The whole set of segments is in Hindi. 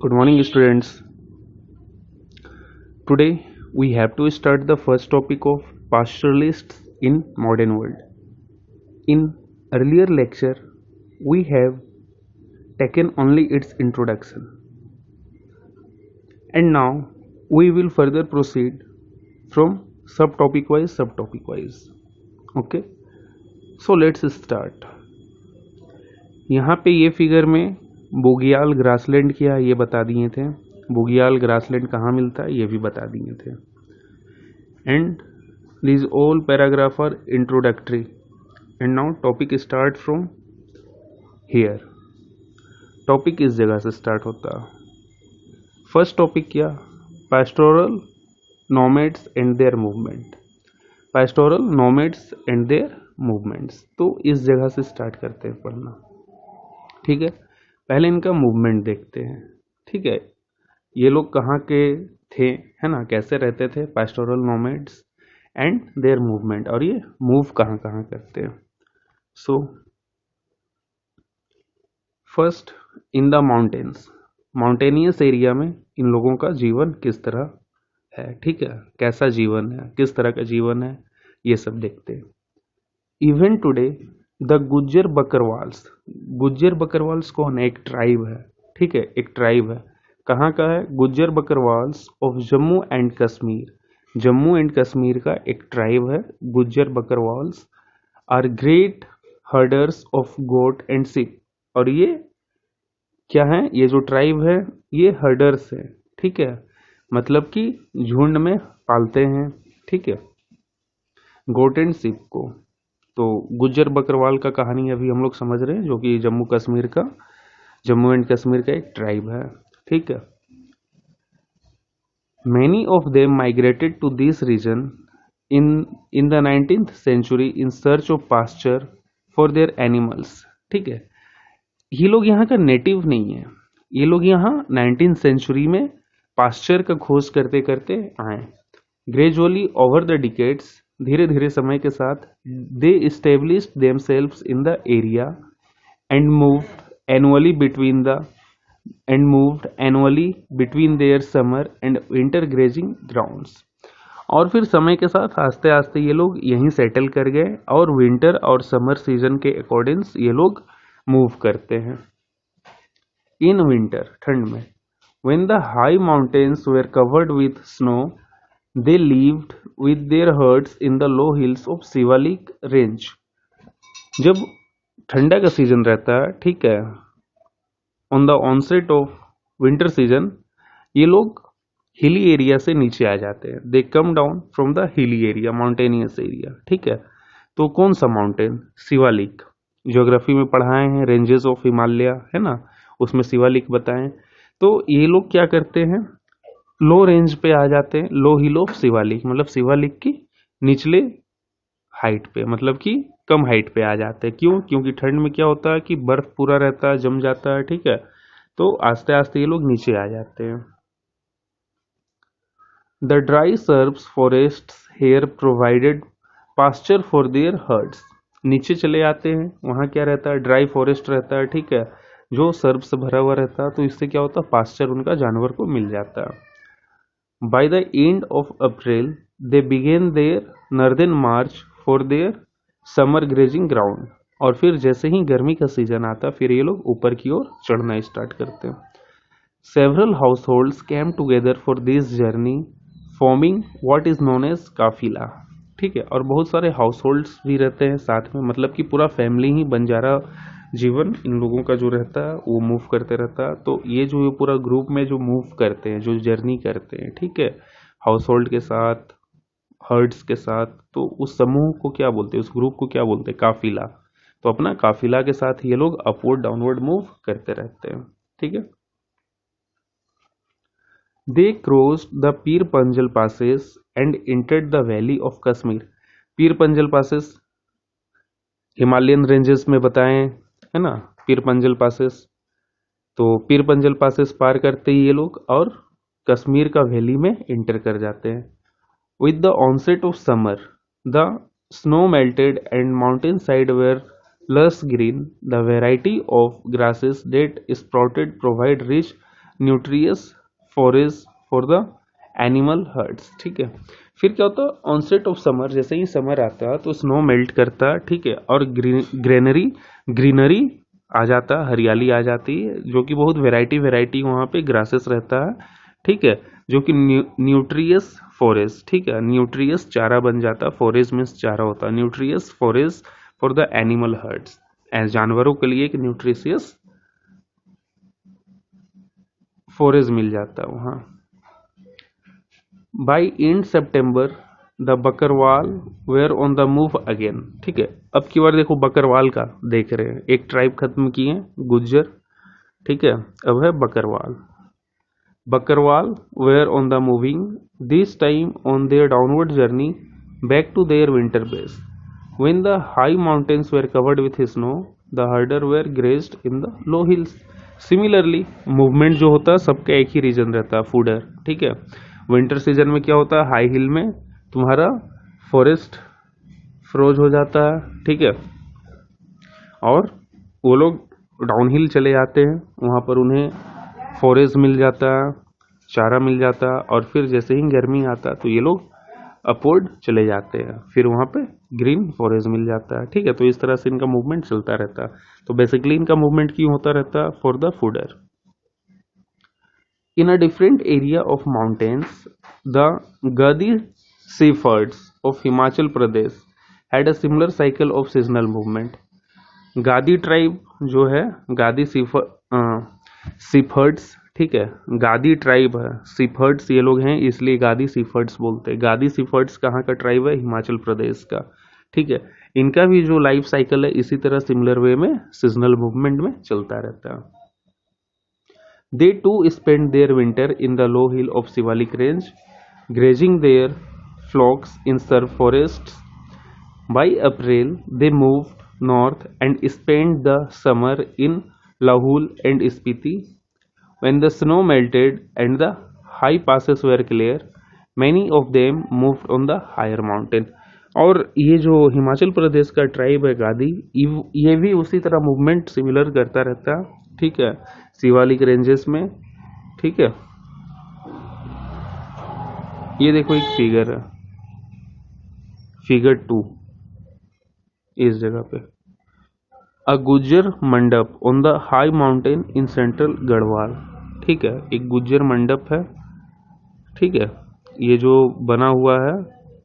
Good morning, students. Today we have to start the first topic of pastoralists in modern world. In earlier lecture, we have taken only its introduction, and now we will further proceed from subtopic wise. Okay, so let's start. यहाँ पे ये फिगर में बुगियाल ग्रासलैंड क्या है ये बता दिए थे। बुगियाल ग्रासलैंड कहाँ मिलता है ये भी बता दिए थे। And these all paragraph are introductory, and now topic start from here. Topic इस जगह से स्टार्ट होता है। फर्स्ट टॉपिक क्या? pastoral nomads and their movement. pastoral nomads and their movements, तो इस जगह से स्टार्ट करते हैं पढ़ना। ठीक है, पहले इनका मूवमेंट देखते हैं। ठीक है, ये लोग कहाँ के थे, है ना, कैसे रहते थे, pastoral nomads and there movement, और ये मूव कहाँ कहाँ करते हैं। So first, in the mountains, mountainous area में इन लोगों का जीवन किस तरह है। ठीक है, कैसा जीवन है, किस तरह का जीवन है, ये सब देखते हैं। Even today the Gujjar Bakarwals, Gujjar Bakarwals कौन है? एक ट्राइब है। ठीक है, एक ट्राइब है। कहाँ का है? Gujjar Bakarwals of Jammu and Kashmir, Jammu and Kashmir का एक ट्राइब है Gujjar Bakarwals. Are great herders of goat and sheep, और ये क्या है? ये जो ट्राइब है ये हर्डर्स है। ठीक है, मतलब कि झुंड में पालते हैं। ठीक है, गोट एंड शिप को। तो गुज्जर बकरवाल का कहानी अभी हम लोग समझ रहे हैं, जो कि जम्मू एंड कश्मीर का एक ट्राइब है। ठीक है, many of them migrated to this region in the 19th century in search of pasture for their animals. ठीक है, ये लोग यहाँ का नेटिव नहीं है, ये लोग यहाँ 19th सेंचुरी में पास्चर का खोज करते करते आए। ग्रेजुअली ओवर द डिकेड्स, धीरे धीरे समय के साथ, दे established themselves in the area and moved annually between their summer and winter grazing grounds. और फिर समय के साथ आस्ते आस्ते ये लोग यहीं सेटल कर गए, और विंटर और समर सीजन के अकॉर्डिंग्स ये लोग मूव करते हैं। इन विंटर, ठंड में, when the high mountains were covered with snow, they lived with their herds in the low hills of Shivalik range. जब ठंडा का सीजन रहता है, ठीक है, on the onset of winter season, ये लोग हिली एरिया से नीचे आ जाते हैं। They come down from the hilly area, mountainous area. ठीक है, तो कौन सा माउंटेन? शिवालिक। ज्योग्राफी में पढ़ाए हैं, रेंजेस ऑफ हिमालय, है ना, उसमें शिवालिक बताएं। तो ये लोग क्या करते हैं? लो रेंज पे आ जाते हैं, लो हिल ऑफ शिवालिक, मतलब शिवालिक की निचले हाइट पे, मतलब कि कम हाइट पे आ जाते हैं। क्यों? क्योंकि ठंड में क्या होता है कि बर्फ पूरा रहता है, जम जाता है। ठीक है, तो आस्ते आस्ते ये लोग नीचे आ जाते हैं। The dry shrubs forests here provided pasture for their herds. नीचे चले आते हैं, वहाँ क्या रहता है? ड्राई फॉरेस्ट रहता है। ठीक है, जो सर्ब से भरा हुआ रहता है, तो इससे क्या होता है? पास्चर उनका जानवर को मिल जाता है। By the end of April they begin their northern march for their summer grazing ground, और फिर जैसे ही गर्मी का सीजन आता, फिर ये लोग ऊपर की ओर चढ़ना स्टार्ट करते हैं। Several households came together for this journey, forming what is known as kafila. ठीक है, और बहुत सारे हाउस होल्ड्स भी रहते हैं साथ में, मतलब कि पूरा फैमिली ही बंजारा जीवन इन लोगों का जो रहता है वो मूव करते रहता है। तो ये जो ये पूरा ग्रुप में जो मूव करते हैं, जो जर्नी करते हैं, ठीक है, हाउस होल्ड के साथ, हर्ड्स के साथ, तो उस समूह को क्या बोलते हैं, उस ग्रुप को क्या बोलते हैं? काफिला। तो अपना काफिला के साथ ये लोग अपवर्ड डाउनवर्ड मूव करते रहते हैं। ठीक है, दे crossed the Pir Panjal passes and entered the valley of Kashmir. Pir Panjal passes Himalayan ranges में बताएं, है ना, पीर पंजल पासेस। तो पीर पंजल पासेस पार करते ही ये लोग और कश्मीर का वैली में एंटर कर जाते हैं। With the onset of summer, the snow melted and mountainside were lush green. The variety of grasses that sprouted provide rich nutritious forage for the animal hertz. ठीक है, फिर क्या होता है, ऑनसेट ऑफ समर, जैसे ही समर आता है तो स्नो मेल्ट करता है। ठीक है, और ग्रीनरी आ जाता है, हरियाली आ जाती है, जो कि बहुत वेराइटी वहाँ पे ग्रासेस रहता है। ठीक है, जो कि न्यूट्रियस फॉरेस्ट, ठीक है, न्यूट्रियस चारा बन जाता है, फॉरेस्ट मीन्स चारा होता है, nutritious forest for the animal hertz, जानवरों के लिए एक न्यूट्रिशियस फॉरेस्ट मिल जाता है वहाँ। By end September the Bakarwal were on the move again. ठीक है, अब की बार देखो बकरवाल का देख रहे हैं, एक ट्राइब खत्म किए गुज्जर। ठीक है, अब है Bakarwal. Bakarwal were on the moving this time on their downward journey back to their winter base. When the high mountains were covered with snow, the herder were grazed in the low hills. Similarly, movement जो होता है सबका एक ही रीजन रहता है, फूडर। ठीक है, विंटर सीजन में क्या होता है, हाई हिल में तुम्हारा फॉरेस्ट फ्रोज हो जाता है। ठीक है, और वो लोग डाउन हिल चले जाते हैं, वहाँ पर उन्हें फॉरेस्ट मिल जाता है, चारा मिल जाता है, और फिर जैसे ही गर्मी आता है तो ये लोग अपवर्ड चले जाते हैं, फिर वहाँ पे ग्रीन फॉरेस्ट मिल जाता है। ठीक है, तो इस तरह से इनका मूवमेंट चलता रहता है। तो बेसिकली इनका मूवमेंट क्यों होता रहता है, for the fodder. In a different area of mountains the Gaddi shepherds of Himachal Pradesh had a similar cycle of seasonal movement. Gaddi tribe जो है, गादी सीफर्ड्स, ठीक है, गादी ट्राइब है, सीफर्ड्स ये लोग हैं इसलिए गादी सीफर्ड्स बोलते हैं। गादी सीफर्ड्स कहाँ का ट्राइब है, हिमाचल प्रदेश का। ठीक है, इनका भी जो लाइफ साइकिल है इसी तरह सिमिलर वे में सीजनल मूवमेंट में चलता रहता है। They to spend their winter in the low hill of Shivalik range, grazing their flocks in serve forests. By April, they moved north and spent the summer in Lahul and Spiti. When the snow melted and the high passes were clear, many of them moved on the higher mountain. और ये जो हिमाचल प्रदेश का ट्राइब है गादी, ये भी उसी तरह मूवमेंट सिमिलर करता रहता है। ठीक है, शिवालिक रेंजेस में। ठीक है, ये देखो एक फिगर है, फिगर 2 इस जगह पे, अ गुज्जर मंडप on the high mountain in central Garhwal. ठीक है, एक गुज्जर मंडप है। ठीक है, ये जो बना हुआ है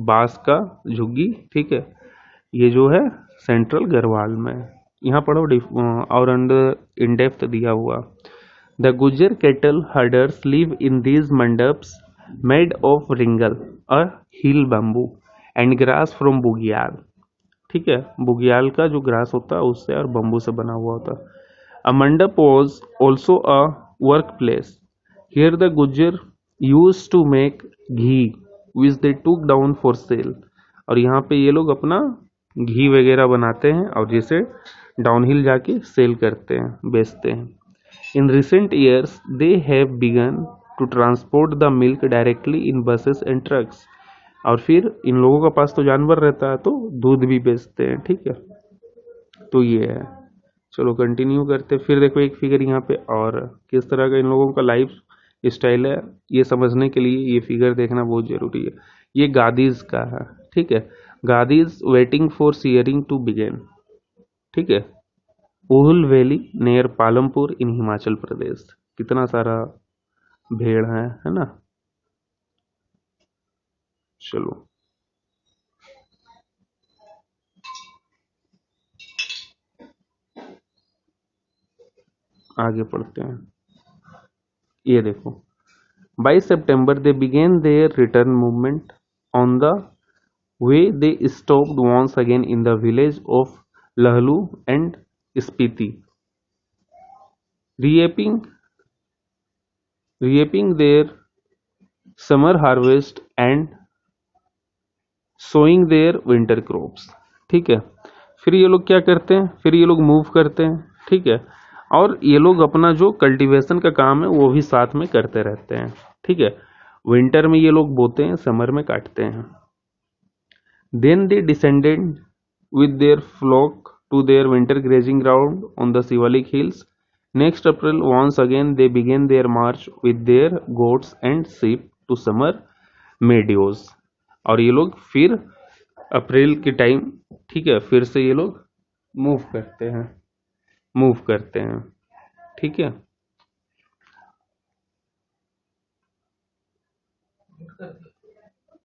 बांस का झुग्गी। ठीक है, ये जो है सेंट्रल गढ़वाल में। यहाँ पढ़ो और अंडर इन डेप्थ दिया हुआ। The Gujjar cattle herders live in these mandaps made of ringal a hill bamboo and grass from bugyal. ठीक है, बुगियाल का जो ग्रास होता है उससे और बम्बू से बना हुआ होता है। A mandap was also a work place, here the Gujjar use to make ghee which they took down for sale. और यहाँ पे ये लोग अपना घी वगैरह बनाते हैं और जिसे डाउनहिल जाके सेल करते हैं, बेचते हैं। In recent years they have begun to transport the milk directly in buses and trucks. और फिर इन लोगों का पास तो जानवर रहता है तो दूध भी बेचते हैं। ठीक है, तो ये है। चलो कंटिन्यू करते, फिर देखो एक फिगर यहाँ पे, और किस तरह का इन लोगों का लाइफ स्टाइल है ये समझने के लिए ये फिगर देखना बहुत जरूरी है। ये गादीज का है। ठीक है, Gaddis waiting for shearing to begin. ठीक है, Ohul valley near Palampur in Himachal Pradesh. कितना सारा भेड़ है ना। चलो आगे पढ़ते हैं। ये देखो, by September they begin their return movement on the way they stopped once again in the village of Lahul and Spiti, reaping their summer harvest and sowing their winter crops। ठीक है, फिर ये लोग क्या करते हैं, फिर ये लोग मूव करते हैं। ठीक है, और ये लोग अपना जो कल्टीवेशन का काम है वो भी साथ में करते रहते हैं। ठीक है, विंटर में ये लोग बोते हैं, समर में काटते हैं। Then they descended with their flock to their winter grazing ground on the Shivalik hills next April once again they begin their march with their goats and sheep to summer meadows। और ये लोग फिर अप्रैल के टाइम, ठीक है, फिर से ये लोग मूव करते हैं, मूव करते हैं, ठीक है।